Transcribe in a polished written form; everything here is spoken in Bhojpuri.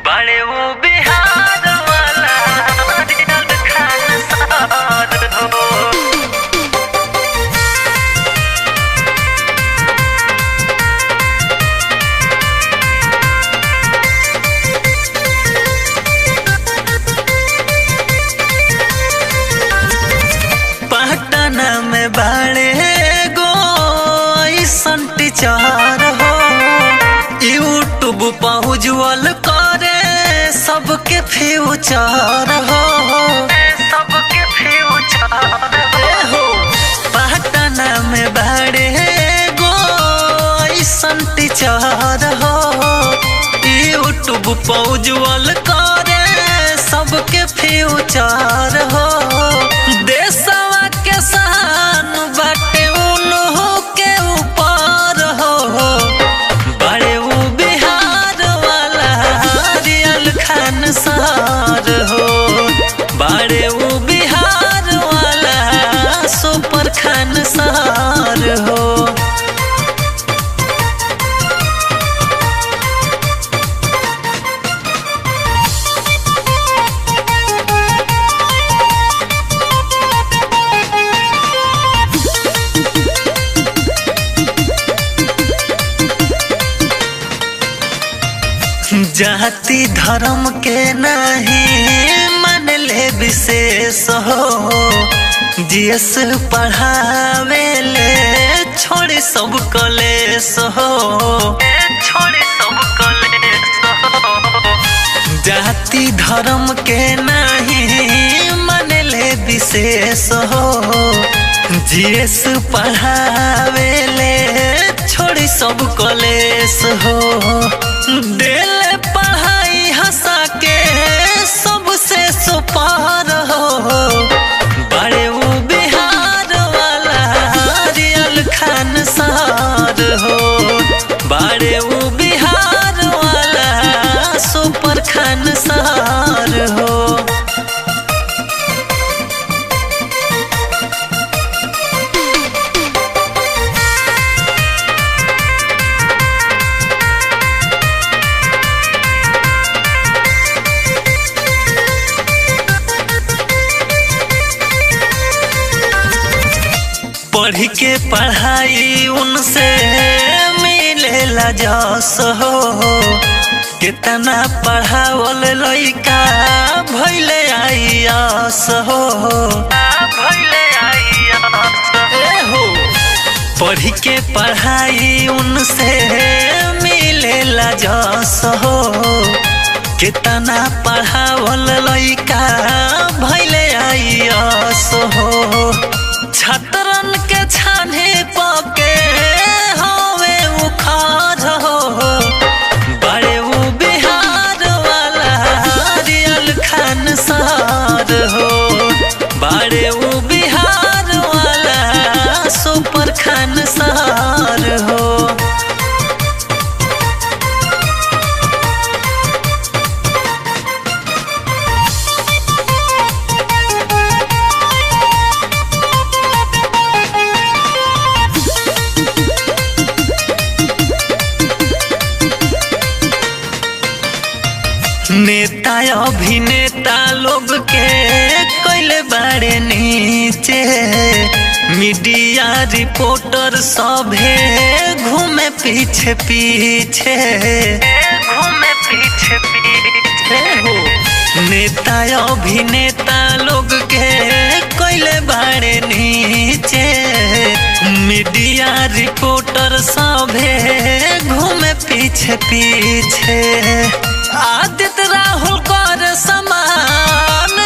बड़े वो बिहार वाला रियल खानसार हो। पटना में बड़े गो ऐसन टीचर हो, यूट्यूब पर उज्जवल करे सबके फ्यूचर हो, सबके फ्यूचर हो। पटना में बड़े गो ऐसन टीचर हो, यूट्यूब पर उज्जवल करे सबके फ्यूचर हो। देशवा के शान बाटे उन्हों के ऊपर हो, बड़े वो बिहार वाला रियल खानसार हो, बड़े वो बिहार वाला सुपर खानसार हो। जाति धर्म के नहीं मान ले विशेष हो, जीएस पढ़ावे ले छोड़ी सब कलेश हो, छोड़ी सब कलेश हो। जाति धर्म के नहीं मान ले विशेष हो, जीएस पढ़ावे ले छोड़ी सब कलेश हो। दिल पढ़ाई हंसा के सबसे सुपार हो, बड़े वो बिहार वाला रियल खानसार हो, बड़े वो बिहार वाला सुपर खानसार हो। पढ़ के पढ़ाई उनसे मिलेला जस हो, कितना पढ़ावल लइका भइले आईआस हो, भइले आईआस हो। पढ़ के पढ़ाई उनसे मिलेला जस हो, कितना पढ़ावल लइका भइले आईआस हो। छतरन के छाने पके हवे उखार हो, बड़े वो बिहार वाला रियल खानसार हो, बड़े वो बिहार वाला सुपर खानसार हो। नेता अभिनेता लोग के कोइले बड़े नीचे, मीडिया रिपोर्टर सभे घूमे पीछे पीछे, घूमे पीछे पीछे हो। नेता अभिनेता लोग के कोइले बड़े नीचे, मीडिया रिपोर्टर सभे घूमे पीछे पीछे। आदित्य राहुल कर समान